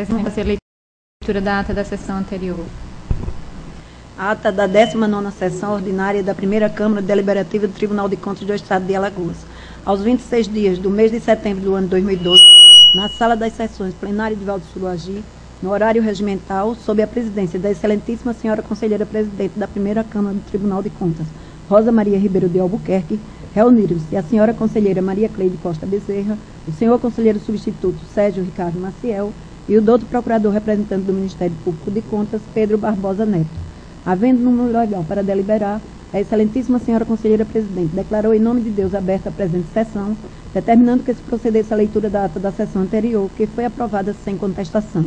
fazer a leitura da ata da sessão anterior. Ata da 19ª Sessão Ordinária da Primeira Câmara Deliberativa do Tribunal de Contas do Estado de Alagoas. Aos 26 dias do mês de setembro do ano 2012, na Sala das Sessões Plenária de Valdo Suruagi, no horário regimental, sob a presidência da excelentíssima senhora conselheira presidente da Primeira Câmara do Tribunal de Contas, Rosa Maria Ribeiro de Albuquerque, reuniram-se a senhora conselheira Maria Cleide Costa Bezerra, o senhor conselheiro substituto Sérgio Ricardo Maciel e o doutor procurador representante do Ministério Público de Contas, Pedro Barbosa Neto. Havendo número legal para deliberar, a excelentíssima senhora conselheira presidente declarou em nome de Deus aberta a presente sessão, determinando que se procedesse à leitura da ata da sessão anterior, que foi aprovada sem contestação.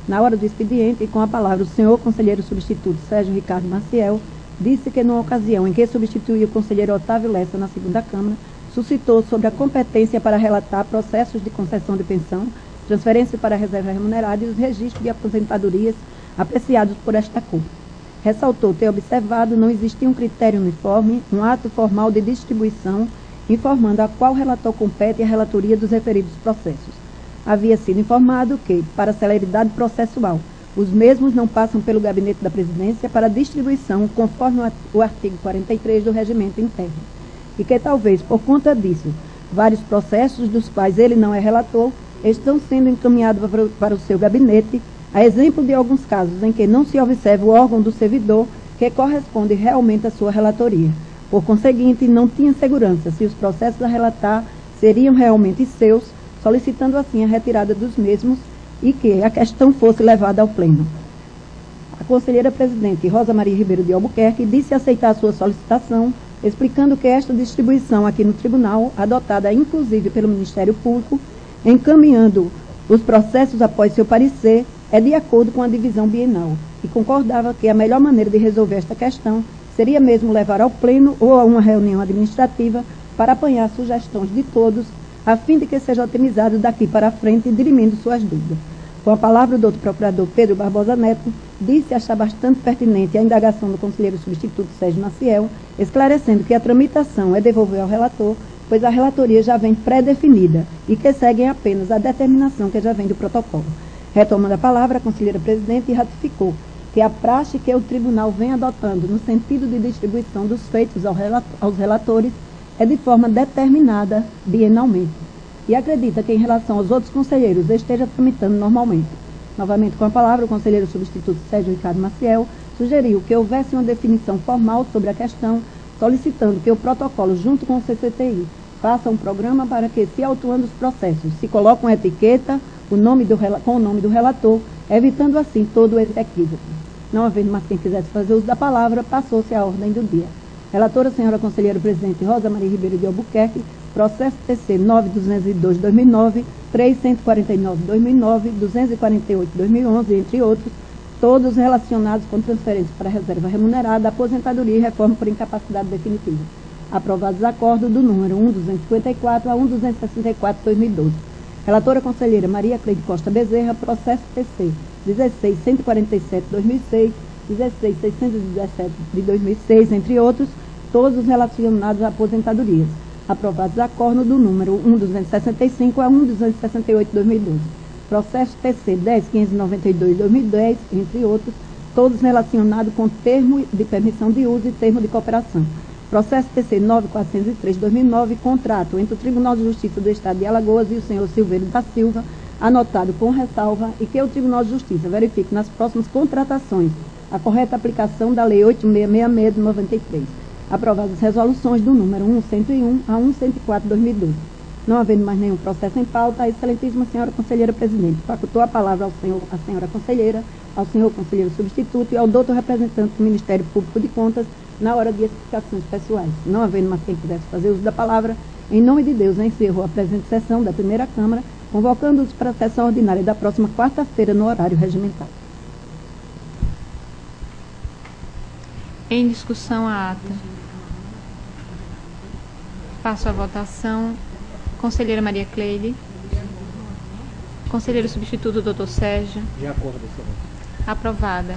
Na hora do expediente, e com a palavra o senhor conselheiro substituto Sérgio Ricardo Maciel, disse que, numa ocasião em que substituiu o conselheiro Otávio Lessa na segunda Câmara, suscitou sobre a competência para relatar processos de concessão de pensão, transferência para a reserva remunerada e os registros de aposentadorias apreciados por esta Corte. Ressaltou ter observado não existia um critério uniforme, um ato formal de distribuição, informando a qual relator compete a relatoria dos referidos processos. Havia sido informado que, para a celeridade processual, os mesmos não passam pelo gabinete da presidência para distribuição conforme o artigo 43 do regimento interno, e que talvez, por conta disso, vários processos dos quais ele não é relator estão sendo encaminhados para o seu gabinete, a exemplo de alguns casos em que não se observa o órgão do servidor que corresponde realmente à sua relatoria. Por conseguinte, não tinha segurança se os processos a relatar seriam realmente seus, solicitando assim a retirada dos mesmos e que a questão fosse levada ao pleno. A conselheira presidente Rosa Maria Ribeiro de Albuquerque disse aceitar a sua solicitação, explicando que esta distribuição aqui no tribunal, adotada inclusive pelo Ministério Público, encaminhando os processos após seu parecer, é de acordo com a divisão bienal, e concordava que a melhor maneira de resolver esta questão seria mesmo levar ao pleno ou a uma reunião administrativa para apanhar sugestões de todos, a fim de que seja otimizado daqui para frente, dirimindo suas dúvidas. Com a palavra, o doutor procurador Pedro Barbosa Neto disse achar bastante pertinente a indagação do conselheiro substituto Sérgio Maciel, esclarecendo que a tramitação é devolver ao relator, pois a relatoria já vem pré-definida e que seguem apenas a determinação que já vem do protocolo. Retomando a palavra, a conselheira presidente ratificou que a praxe que o tribunal vem adotando no sentido de distribuição dos feitos aos relatores é de forma determinada bienalmente e acredita que em relação aos outros conselheiros esteja tramitando normalmente. Novamente com a palavra, o conselheiro substituto Sérgio Ricardo Maciel sugeriu que houvesse uma definição formal sobre a questão, solicitando que o protocolo, junto com o CCTI, faça um programa para que, se autuando os processos, se coloque uma etiqueta com o nome do relator, evitando assim todo esse equívoco. Não havendo mais quem quisesse fazer uso da palavra, passou-se a ordem do dia. Relatora, senhora conselheira presidente Rosa Maria Ribeiro de Albuquerque, processo TC 9202-2009, 3149-2009, 248-2011, entre outros, todos relacionados com transferências para a reserva remunerada, aposentadoria e reforma por incapacidade definitiva. Aprovados acordos do número 1254 a 1264-2012. Relatora conselheira Maria Cleide Costa Bezerra, processo TC 16147-2006, 16617 de 2006, entre outros, todos relacionados a aposentadorias. Aprovados acordos do número 1265 a 1268-2012. Processo TC 10592-2010, entre outros, todos relacionados com termo de permissão de uso e termo de cooperação. Processo TC 9403-2009, contrato entre o Tribunal de Justiça do Estado de Alagoas e o senhor Silveiro da Silva, anotado com ressalva, e que o Tribunal de Justiça verifique nas próximas contratações a correta aplicação da Lei 8666 de 93. Aprovadas resoluções do número 1101 a 1104-2012. Não havendo mais nenhum processo em pauta, a excelentíssima senhora conselheira presidente facultou a palavra à senhora conselheira, ao senhor conselheiro substituto e ao doutor representante do Ministério Público de Contas na hora de explicações pessoais. Não havendo mais quem quisesse fazer uso da palavra, em nome de Deus, encerrou a presente sessão da primeira Câmara, convocando-os para a sessão ordinária da próxima quarta-feira no horário regimental. Em discussão a ata. Passo à votação. Conselheira Maria Cleide. Conselheiro substituto, doutor Sérgio. De acordo, senhor. Aprovada.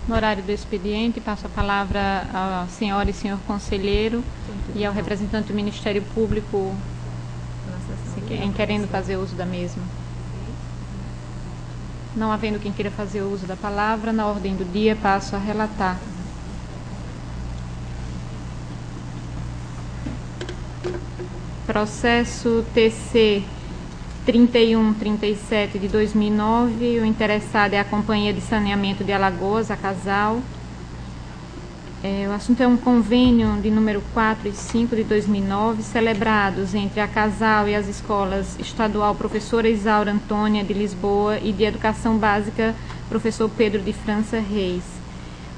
No horário do expediente, passo a palavra à senhora e senhor conselheiro e ao representante do Ministério Público em querendo fazer uso da mesma. Não havendo quem queira fazer uso da palavra, na ordem do dia passo a relatar. Processo TC 3137 de 2009, o interessado é a Companhia de Saneamento de Alagoas, a Casal. O assunto é um convênio de número 4 e 5 de 2009, celebrados entre a Casal e as escolas estadual Professora Isaura Antônia de Lisboa e de Educação Básica Professor Pedro de França Reis.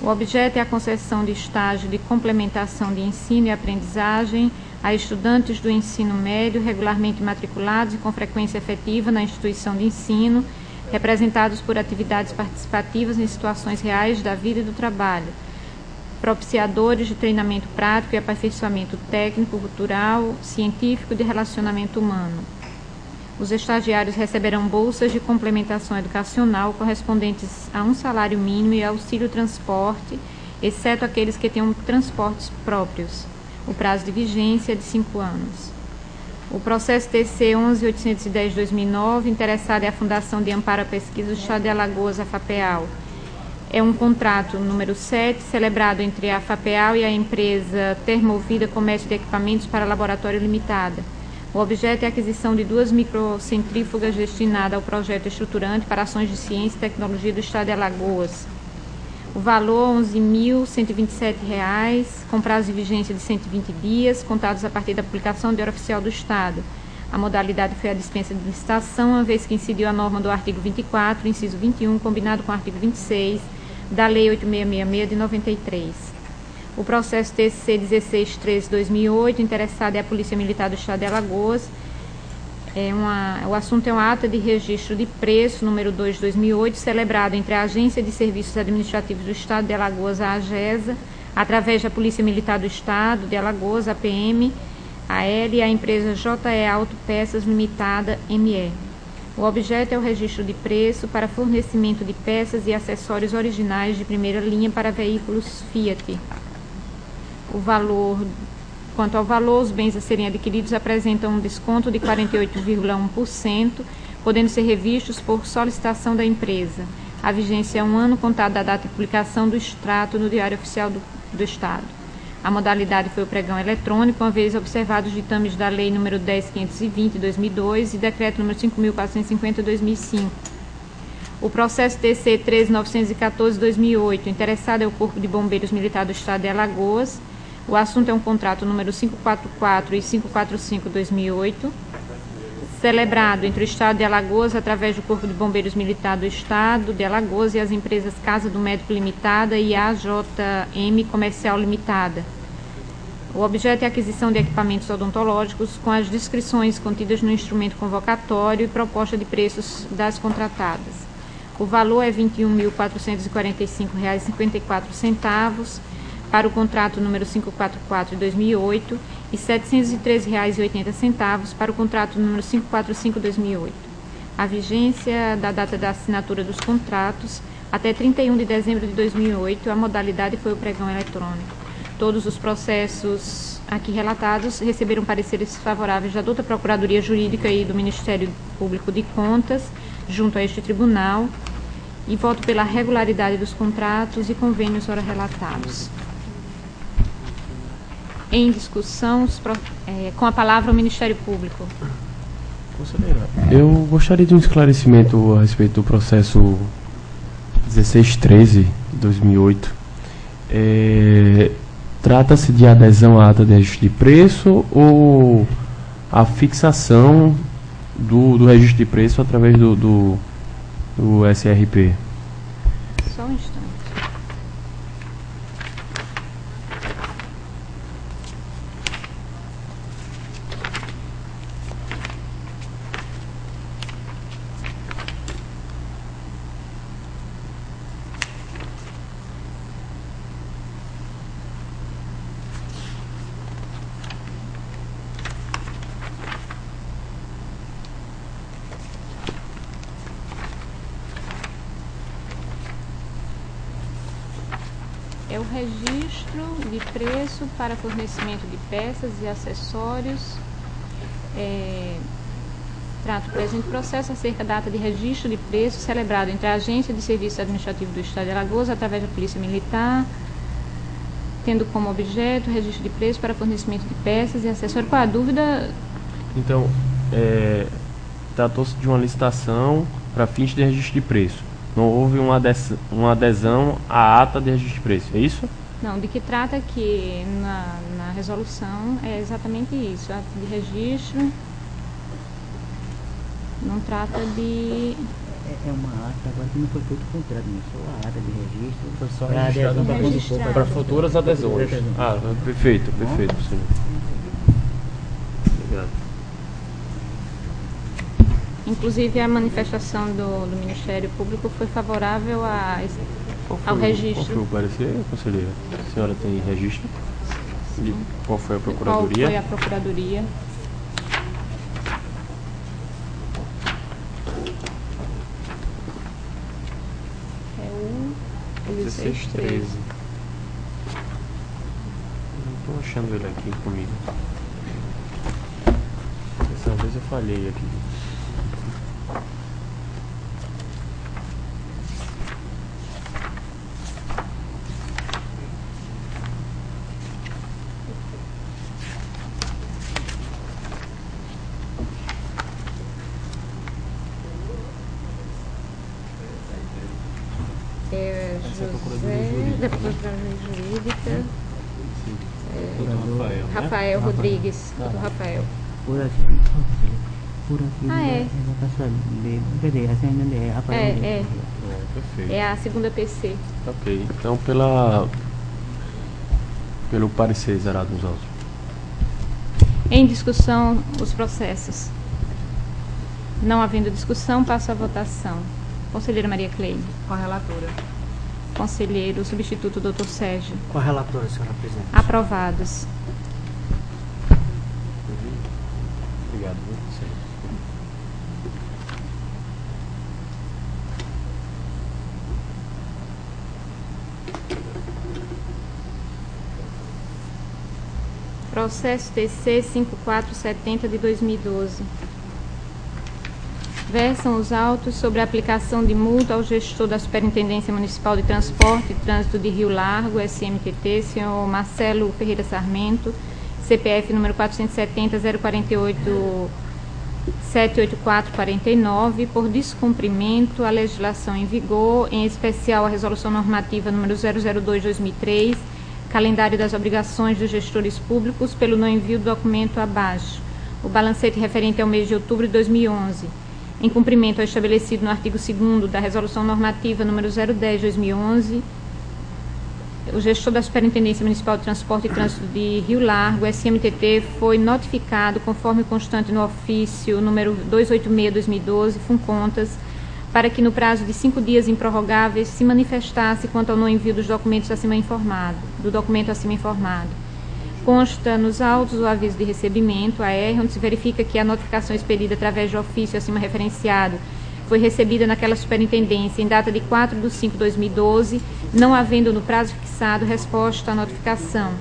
O objeto é a concessão de estágio de complementação de ensino e aprendizagem a estudantes do ensino médio regularmente matriculados e com frequência efetiva na instituição de ensino, representados por atividades participativas em situações reais da vida e do trabalho, propiciadores de treinamento prático e aperfeiçoamento técnico, cultural, científico e de relacionamento humano. Os estagiários receberão bolsas de complementação educacional correspondentes a um salário mínimo e auxílio transporte, exceto aqueles que tenham transportes próprios. O prazo de vigência é de 5 anos. O processo TC 11.810/2009, interessado é a Fundação de Amparo à Pesquisa do Estado de Alagoas, a FAPEAL. É um contrato número 7, celebrado entre a FAPEAL e a empresa Termovida Comércio de Equipamentos para Laboratório Limitada. O objeto é a aquisição de 2 microcentrífugas destinadas ao projeto estruturante para ações de ciência e tecnologia do Estado de Alagoas. O valor R$ 11.127, com prazo de vigência de 120 dias, contados a partir da publicação de Diário Oficial do Estado. A modalidade foi a dispensa de licitação, uma vez que incidiu a norma do artigo 24, inciso 21, combinado com o artigo 26, da Lei 8666 de 93. O processo TC 1613/2008, interessado é a Polícia Militar do Estado de Alagoas. O assunto é uma ata de registro de preço, número 2 de 2008, celebrado entre a Agência de Serviços Administrativos do Estado de Alagoas, a AGESA, através da Polícia Militar do Estado de Alagoas, a PM, a L e a empresa JE Autopeças Limitada, ME. O objeto é o registro de preço para fornecimento de peças e acessórios originais de primeira linha para veículos Fiat. Quanto ao valor, os bens a serem adquiridos apresentam um desconto de 48,1%, podendo ser revistos por solicitação da empresa. A vigência é 1 ano contado da data de publicação do extrato no Diário Oficial do Estado. A modalidade foi o pregão eletrônico, uma vez observados os ditames da Lei nº 10.520, de 2002 e Decreto nº 5.450, de 2005. O processo TC 13.914, de 2008, interessado é o Corpo de Bombeiros Militar do Estado de Alagoas. O assunto é um contrato número 544 e 545/2008, celebrado entre o Estado de Alagoas, através do Corpo de Bombeiros Militar do Estado de Alagoas e as empresas Casa do Médico Limitada e AJM Comercial Limitada. O objeto é a aquisição de equipamentos odontológicos com as descrições contidas no instrumento convocatório e proposta de preços das contratadas. O valor é R$ 21.445,54 para o contrato número 544 de 2008 e R$ 713,80 para o contrato número 545 de 2008. A vigência da data da assinatura dos contratos até 31 de dezembro de 2008, a modalidade foi o pregão eletrônico. Todos os processos aqui relatados receberam pareceres favoráveis da douta Procuradoria Jurídica e do Ministério Público de Contas, junto a este tribunal, e voto pela regularidade dos contratos e convênios ora relatados. Em discussão, com a palavra o Ministério Público. Conselheira, eu gostaria de um esclarecimento a respeito do processo 1613 de 2008. Trata-se de adesão à ata de registro de preço ou a fixação do registro de preço através do SRP? Só um instante. É o registro de preço para fornecimento de peças e acessórios. Trata o presente processo acerca da ata de registro de preço celebrado entre a Agência de Serviços Administrativos do Estado de Alagoas através da Polícia Militar, tendo como objeto o registro de preço para fornecimento de peças e acessórios. Qual a dúvida? Então, tratou-se de uma licitação para fins de registro de preço. Não houve uma adesão à ata de registro de preço, é isso? Não, de que trata aqui na resolução é exatamente isso. A ata de registro não trata de... É uma ata, agora que não foi feito o contrato, não só a ata de registro. Foi só para adesão para quando for para futuras adesões. Ah, perfeito, senhor. Obrigado. Inclusive, a manifestação do Ministério Público foi favorável ao registro. Qual foi o parecer, conselheira? A senhora tem registro? De qual foi a procuradoria? Qual foi a procuradoria? É o 1613. Não estou achando ele aqui comigo. Dessa vez eu falhei aqui. Da Procuradoria Jurídica. Rafael Rodrigues. Doutor Rafael. Por aqui. Perfeito. É a segunda PC. Ok, então pelo parecer zerado nos autos. Em discussão, os processos. Não havendo discussão, passo à votação. Conselheira Maria Cleide. Com a relatora. Conselheiro substituto Dr. Sérgio. Com a relatora, senhora presidente. Aprovados. Obrigado, conselheiro. Processo TC 5470 de 2012. Versam os autos sobre a aplicação de multa ao gestor da Superintendência Municipal de Transporte e Trânsito de Rio Largo, SMTT, senhor Marcelo Ferreira Sarmento, CPF número 470-048-78449, por descumprimento à legislação em vigor, em especial a Resolução Normativa número 002/2003, calendário das obrigações dos gestores públicos, pelo não envio do documento abaixo. O balancete referente ao mês de outubro de 2011. Em cumprimento ao estabelecido no artigo 2º da Resolução Normativa número 010/2011, o gestor da Superintendência Municipal de Transporte e Trânsito de Rio Largo, SMTT, foi notificado, conforme constante no ofício número 286/2012, FUNCONTAS, para que no prazo de 5 dias improrrogáveis se manifestasse quanto ao não envio dos documentos acima informado, Consta nos autos o aviso de recebimento, AR, onde se verifica que a notificação expedida através do ofício acima referenciado foi recebida naquela superintendência em data de 4/5/2012, não havendo no prazo fixado resposta à notificação.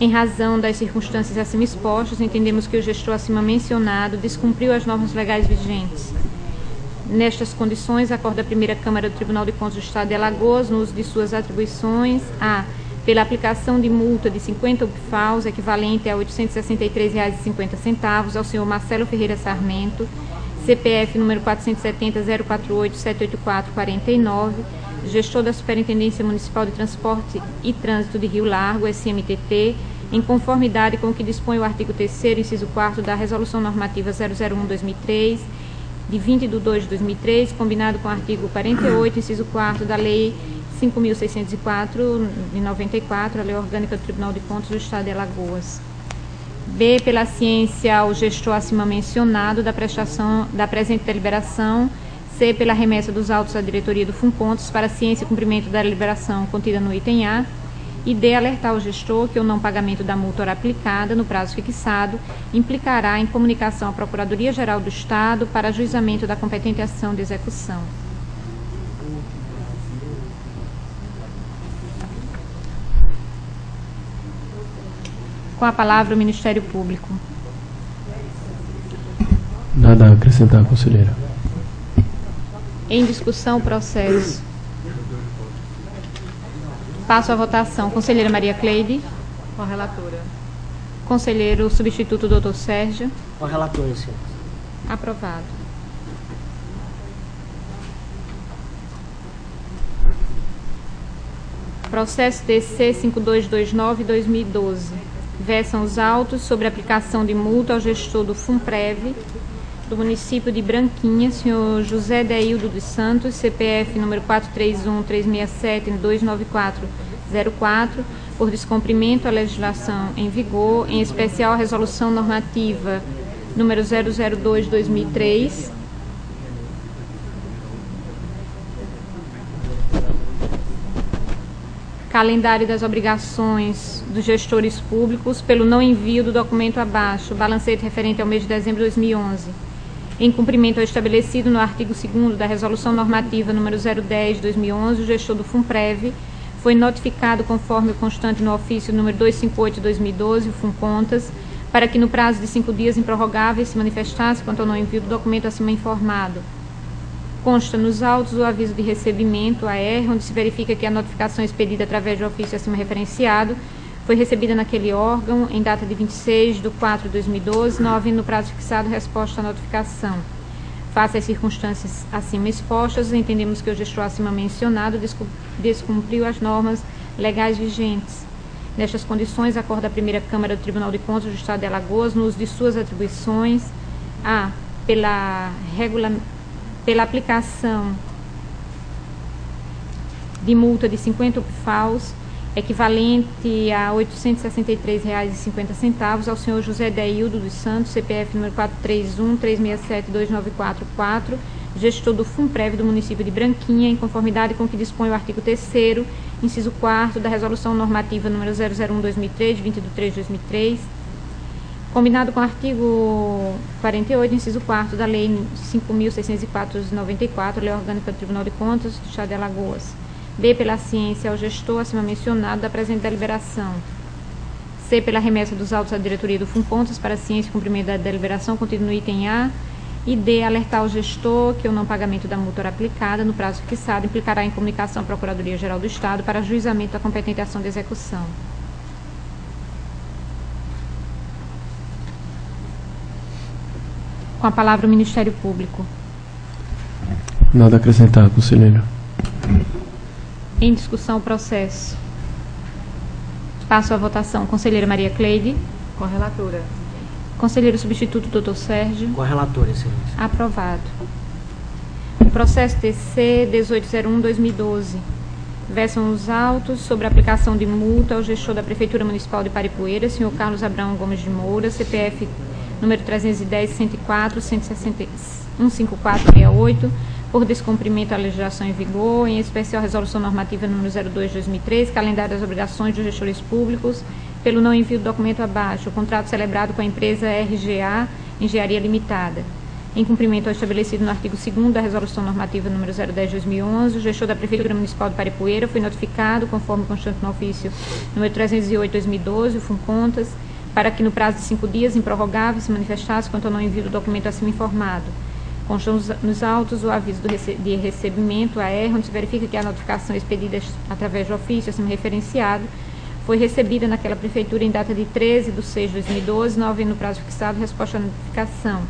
Em razão das circunstâncias acima expostas, entendemos que o gestor acima mencionado descumpriu as normas legais vigentes. Nestas condições, acorda a primeira Câmara do Tribunal de Contas do Estado de Alagoas, no uso de suas atribuições, pela aplicação de multa de 50 UPFAUs, equivalente a R$ 863,50, ao senhor Marcelo Ferreira Sarmento, CPF número 470-048-78449, gestor da Superintendência Municipal de Transporte e Trânsito de Rio Largo, SMTT, em conformidade com o que dispõe o artigo 3º, inciso 4º da Resolução Normativa 001/2003, de 20 de 2 de 2003, combinado com o artigo 48, inciso 4º da Lei 5.604, de 94, a Lei Orgânica do Tribunal de Contas do Estado de Alagoas. B, pela ciência ao gestor acima mencionado da prestação da presente deliberação. C, pela remessa dos autos à diretoria do Funcontas para ciência e cumprimento da deliberação contida no item A. E D, alertar o gestor que o não pagamento da multa ora aplicada no prazo fixado implicará em comunicação à Procuradoria-Geral do Estado para ajuizamento da competente ação de execução. Com a palavra o Ministério Público. Nada a acrescentar, conselheira. Em discussão, o processo. Passo à votação. Conselheira Maria Cleide. Com a relatora. Conselheiro substituto Dr. Sérgio. Com a relatora, senhor. Aprovado. Processo TC 5229/2012. Versam os autos sobre aplicação de multa ao gestor do FUNPREV do município de Branquinha, senhor José Deildo dos Santos, CPF número 431-367-29404, por descumprimento à legislação em vigor, em especial a resolução normativa número 002/2003, calendário das obrigações dos gestores públicos pelo não envio do documento abaixo, balancete referente ao mês de dezembro de 2011. Em cumprimento ao estabelecido no artigo 2º da Resolução Normativa número 010/2011, o gestor do FUNPREV foi notificado conforme o constante no ofício número 258/2012, o FUNCONTAS, para que no prazo de 5 dias improrrogáveis se manifestasse quanto ao não envio do documento acima informado. Consta nos autos o aviso de recebimento, AR, onde se verifica que a notificação expedida através do ofício acima referenciado foi recebida naquele órgão em data de 26/4/2012, não havendo no prazo fixado resposta à notificação. Face às circunstâncias acima expostas, entendemos que o gestor acima mencionado descumpriu as normas legais vigentes. Nestas condições, acorda a primeira Câmara do Tribunal de Contas do Estado de Alagoas, no uso de suas atribuições, a. Pela aplicação de multa de 50 UPFAUs, equivalente a R$ 863,50, ao senhor José Deildo dos Santos, CPF número 431-367-2944, gestor do FUNPREV do município de Branquinha, em conformidade com o que dispõe o artigo 3º, inciso 4º da Resolução Normativa número 001/2003, 20 de 3 de 2003, combinado com o artigo 48, inciso 4º da Lei 5.604/94, Lei Orgânica do Tribunal de Contas do Estado de Alagoas. B, pela ciência ao gestor acima mencionado da presente deliberação. C, pela remessa dos autos à diretoria do FUNCONTAS para ciência e cumprimento da deliberação contido no item A. E D, alertar o gestor que o não pagamento da multa ora aplicada no prazo fixado implicará em comunicação à Procuradoria-Geral do Estado para ajuizamento da competente ação de execução. Com a palavra o Ministério Público. Nada a acrescentar, conselheiro. Em discussão, o processo. Passo à votação. Conselheira Maria Cleide. Com a relatora. Conselheiro substituto Dr. Sérgio. Com a relatora, excelência. Aprovado. O processo TC 1801/2012. Versam os autos sobre a aplicação de multa ao gestor da Prefeitura Municipal de Paripueira, senhor Carlos Abrão Gomes de Moura, CPF número 310-104-15468, por descumprimento à legislação em vigor, em especial a Resolução Normativa número 02/2003, calendário das obrigações dos gestores públicos, pelo não envio do documento abaixo, o contrato celebrado com a empresa RGA Engenharia Limitada. Em cumprimento ao estabelecido no artigo 2º da Resolução Normativa número 010/2011, o gestor da Prefeitura Municipal de Paripueira foi notificado, conforme constante no ofício número 308/2012, o FUNCONTAS, para que no prazo de 5 dias improrrogável se manifestasse quanto ao não envio do documento acima informado. Constam nos autos o aviso de recebimento, AR, onde se verifica que a notificação expedida através do ofício acima referenciado foi recebida naquela prefeitura em data de 13 de 6 de 2012, não havendo no prazo fixado resposta à notificação.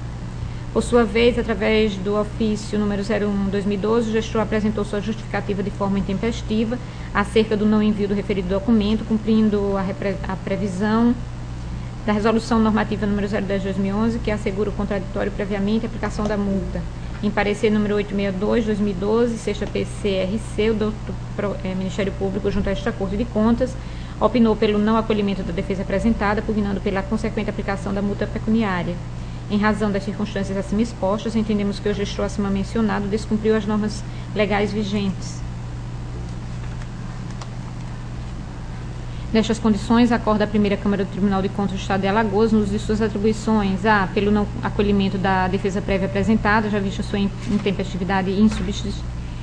Por sua vez, através do ofício número 01/2012, o gestor apresentou sua justificativa de forma intempestiva acerca do não envio do referido documento, cumprindo a previsão da resolução normativa número 010/2011, que assegura o contraditório previamente a aplicação da multa. Em parecer número 862/2012, sexta PCRC, o Ministério Público, junto a esta Corte de Contas, opinou pelo não acolhimento da defesa apresentada, pugnando pela consequente aplicação da multa pecuniária. Em razão das circunstâncias acima expostas, entendemos que o gestor acima mencionado descumpriu as normas legais vigentes. Nestas condições, acorda a primeira Câmara do Tribunal de Contas do Estado de Alagoas, no uso de suas atribuições: a. Pelo não acolhimento da defesa prévia apresentada, já vista sua intempestividade e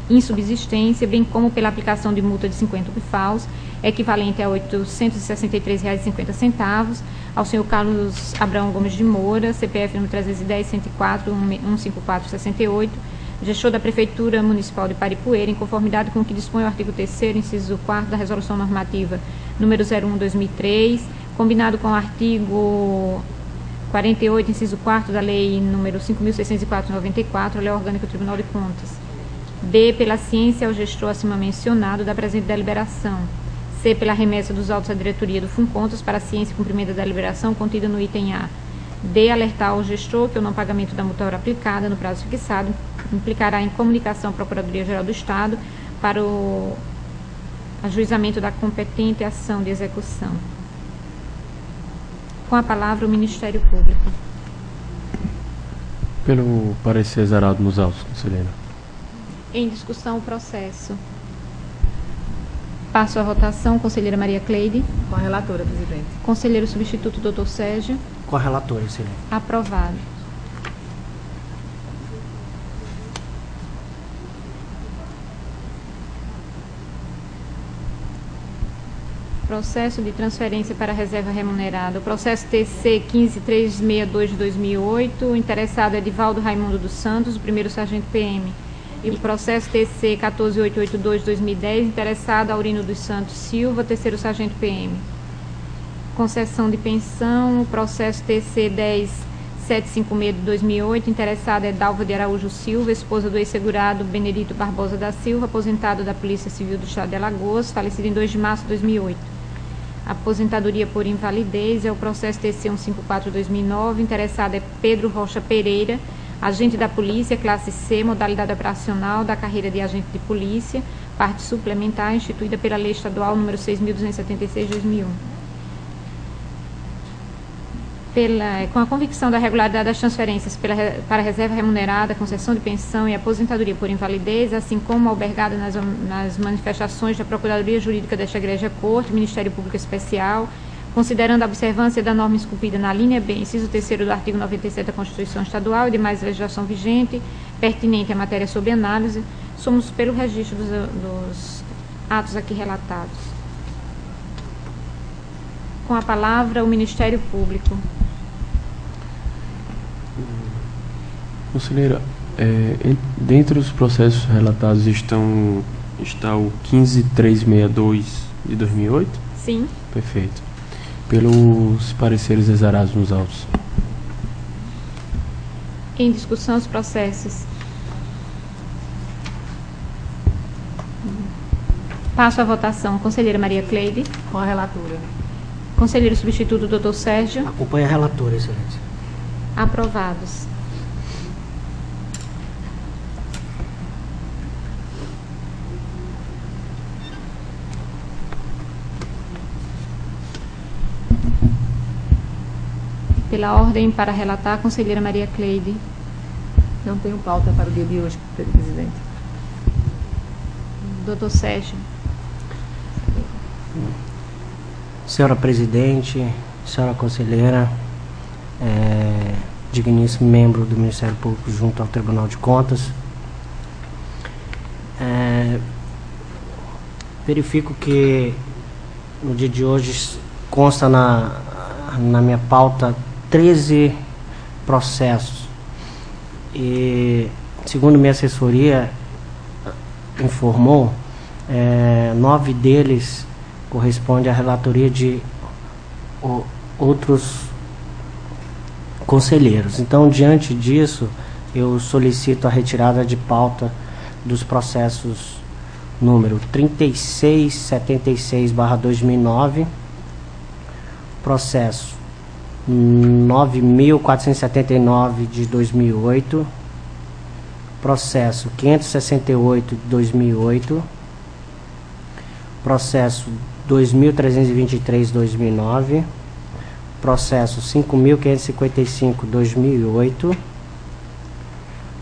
insubsistência, bem como pela aplicação de multa de 50 UPFAUs, equivalente a R$ 863,50, ao senhor Carlos Abraão Gomes de Moura, CPF número 310-104-154-68, gestor da Prefeitura Municipal de Paripueira, em conformidade com o que dispõe o artigo 3º, inciso 4º da Resolução Normativa número 01/2003, combinado com o artigo 48, inciso 4º da Lei número 5.604/94, Lei Orgânica do Tribunal de Contas. B. Pela ciência ao gestor acima mencionado da presente deliberação. C. Pela remessa dos autos à diretoria do FUNCONTAS para a ciência e cumprimento da deliberação contida no item A. D. Alertar ao gestor que o não pagamento da multa aplicada no prazo fixado implicará em comunicação à Procuradoria-Geral do Estado para o ajuizamento da competente ação de execução. Com a palavra o Ministério Público. Pelo parecer exarado nos autos, conselheira. Em discussão o processo. Passo à votação. Conselheira Maria Cleide. Com a relatora, presidente. Conselheiro substituto, doutor Sérgio. Com a relatora, excelente. Aprovado. Processo de transferência para reserva remunerada. O processo TC 15362 de 2008, o interessado é Edivaldo Raimundo dos Santos, o primeiro sargento PM. E o processo TC 14882 de 2010, interessado Aurino dos Santos Silva, terceiro sargento PM. Concessão de pensão, o processo TC 10756 de 2008, interessado é Dalva de Araújo Silva, esposa do ex-segurado Benedito Barbosa da Silva, aposentado da Polícia Civil do Estado de Alagoas, falecido em 2 de março de 2008. Aposentadoria por invalidez é o processo TC 154 de 2009, interessado é Pedro Rocha Pereira, agente da Polícia, classe C, modalidade operacional da carreira de agente de polícia, parte suplementar instituída pela Lei Estadual número 6.276 de 2001. Com a convicção da regularidade das transferências para reserva remunerada, concessão de pensão e aposentadoria por invalidez, assim como albergada nas manifestações da Procuradoria Jurídica desta Igreja Corte, Ministério Público Especial, considerando a observância da norma esculpida na linha B, inciso 3º do artigo 97 da Constituição Estadual e demais legislação vigente, pertinente à matéria sob análise, somos pelo registro dos atos aqui relatados. Com a palavra, o Ministério Público. Conselheira, dentre os processos relatados está o 15362 de 2008? Sim. Perfeito. Pelos pareceres exarados nos autos. Em discussão os processos. Passo à votação. Conselheira Maria Cleide. Com a relatora. Conselheiro substituto, doutor Sérgio. Acompanha a relatora, excelência. Aprovados. Pela ordem para relatar, a conselheira Maria Cleide. Não tenho pauta para o dia de hoje, presidente. Doutor Sérgio. Senhora presidente, senhora conselheira, digníssimo membro do Ministério Público junto ao Tribunal de Contas, verifico que no dia de hoje consta na minha pauta 13 processos e, segundo minha assessoria informou, 9 deles correspondem à relatoria de outros conselheiros. Então, diante disso, eu solicito a retirada de pauta dos processos número 3676/2009, processo 9.479 de 2008, processo 568 de 2008, processo 2.323 de 2009, processo 5.555 de 2008,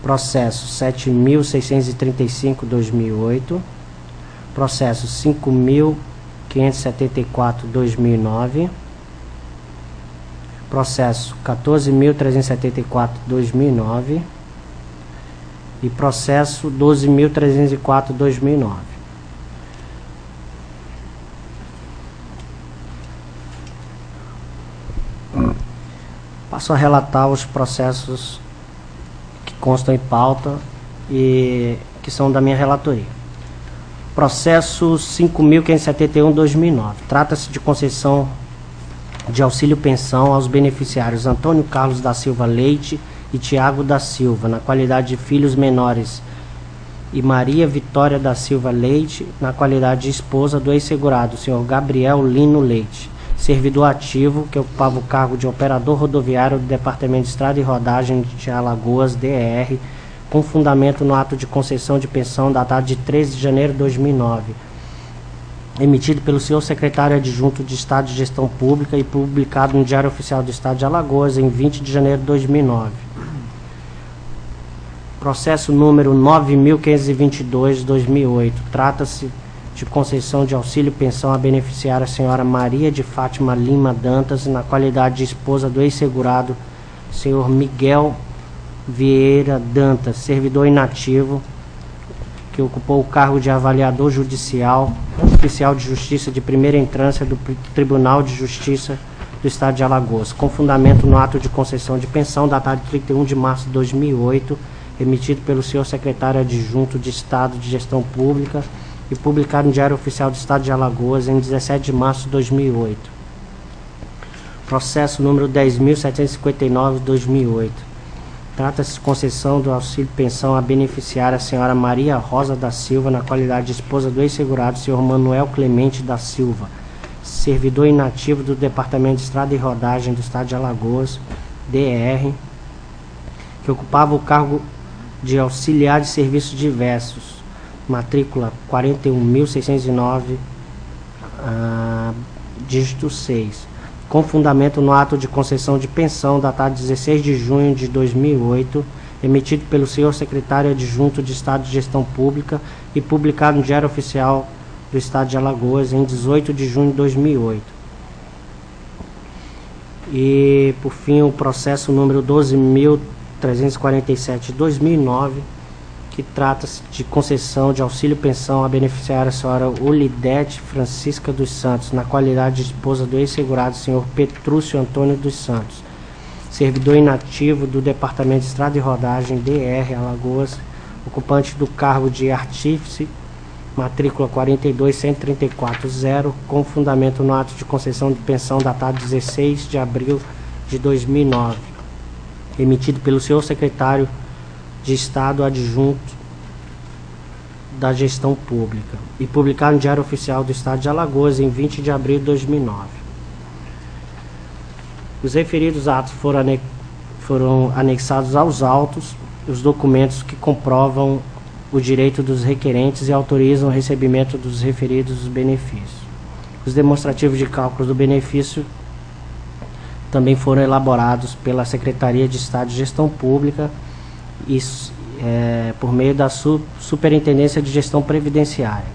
processo 7.635 de 2008, processo 5.574 de 2009, processo 14.374 de 2009 e processo 12.304 de 2009. Passo a relatar os processos que constam em pauta e que são da minha relatoria. Processo 5.571/2009. Trata-se de concessão de auxílio-pensão aos beneficiários Antônio Carlos da Silva Leite e Tiago da Silva, na qualidade de filhos menores, e Maria Vitória da Silva Leite, na qualidade de esposa do ex-segurado, senhor Gabriel Lino Leite, servidor ativo que ocupava o cargo de operador rodoviário do Departamento de Estrada e Rodagem de Alagoas, DR, com fundamento no ato de concessão de pensão datado de 13 de janeiro de 2009, emitido pelo senhor secretário adjunto de Estado de Gestão Pública e publicado no Diário Oficial do Estado de Alagoas em 20 de janeiro de 2009. Processo número 9.522 de 2008. Trata-se de concessão de auxílio-pensão à beneficiária senhora Maria de Fátima Lima Dantas, na qualidade de esposa do ex-segurado senhor Miguel Vieira Dantas, servidor inativo, que ocupou o cargo de avaliador judicial, oficial de justiça de primeira entrância do Tribunal de Justiça do Estado de Alagoas, com fundamento no ato de concessão de pensão datado de 31 de março de 2008, emitido pelo senhor secretário adjunto de Estado de Gestão Pública e publicado no Diário Oficial do Estado de Alagoas em 17 de março de 2008. Processo número 10.759 de 2008. Trata-se de concessão do auxílio-pensão à beneficiária senhora Maria Rosa da Silva, na qualidade de esposa do ex-segurado senhor Manuel Clemente da Silva, servidor inativo do Departamento de Estrada e Rodagem do Estado de Alagoas, DR, que ocupava o cargo de auxiliar de serviços diversos, matrícula 41.609, dígito 6, com fundamento no ato de concessão de pensão datado de 16 de junho de 2008, emitido pelo senhor secretário adjunto de Estado de Gestão Pública e publicado no Diário Oficial do Estado de Alagoas em 18 de junho de 2008. E, por fim, o processo número 12.347 de 2009, que trata-se de concessão de auxílio-pensão à beneficiária senhora Olidete Francisca dos Santos, na qualidade de esposa do ex-segurado senhor Petrúcio Antônio dos Santos, servidor inativo do Departamento de Estrada e Rodagem, DR, Alagoas, ocupante do cargo de artífice, matrícula 42.134.0, com fundamento no ato de concessão de pensão datado 16 de abril de 2009, emitido pelo senhor secretário de Estado adjunto da Gestão Pública e publicado no Diário Oficial do Estado de Alagoas em 20 de abril de 2009. Os referidos atos foram anexados aos autos os documentos que comprovam o direito dos requerentes e autorizam o recebimento dos referidos benefícios. Os demonstrativos de cálculo do benefício também foram elaborados pela Secretaria de Estado de Gestão Pública e por meio da Superintendência de Gestão Previdenciária,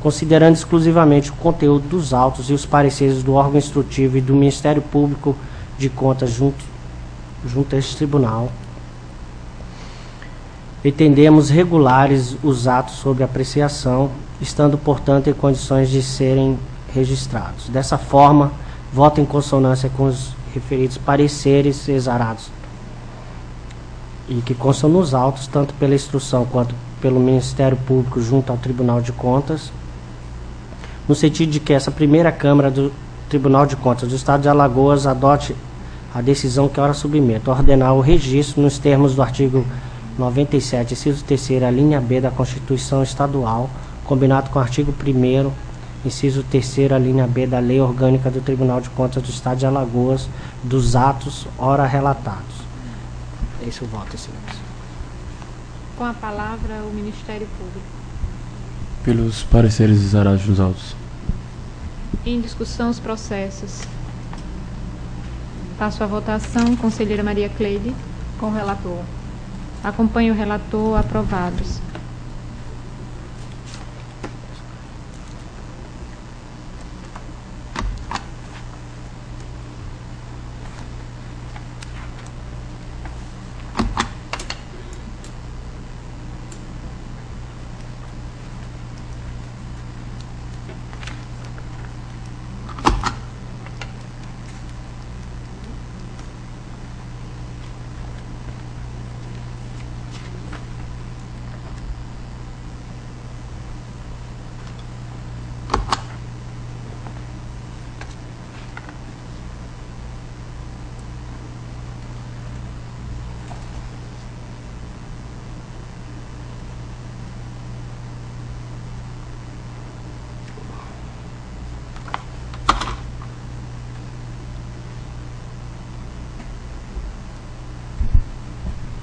considerando exclusivamente o conteúdo dos autos e os pareceres do órgão instrutivo e do Ministério Público de Contas junto a este tribunal. Entendemos regulares os atos sob apreciação, estando, portanto, em condições de serem registrados. Dessa forma, voto em consonância com os referidos pareceres exarados e que constam nos autos, tanto pela instrução quanto pelo Ministério Público junto ao Tribunal de Contas, no sentido de que essa primeira Câmara do Tribunal de Contas do Estado de Alagoas adote a decisão que ora submeto, ordenar o registro nos termos do artigo 97, inciso 3º, a linha B da Constituição Estadual, combinado com o artigo 1º, inciso 3º, a linha B da Lei Orgânica do Tribunal de Contas do Estado de Alagoas, dos atos ora relatados. É isso, o voto, excelência. Com a palavra, o Ministério Público. Pelos pareceres exarados nos autos. Em discussão, os processos. Passo à votação. Conselheira Maria Cleide. Com o relator. Acompanho o relator. Aprovados.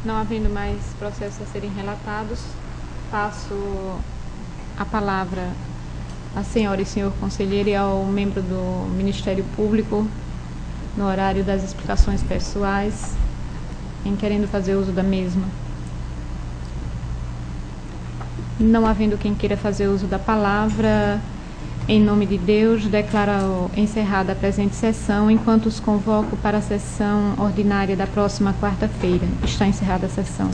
Não havendo mais processos a serem relatados, passo a palavra à senhora e senhor conselheiro e ao membro do Ministério Público no horário das explicações pessoais, em querendo fazer uso da mesma. Não havendo quem queira fazer uso da palavra, em nome de Deus, declaro encerrada a presente sessão, enquanto os convoco para a sessão ordinária da próxima quarta-feira. Está encerrada a sessão.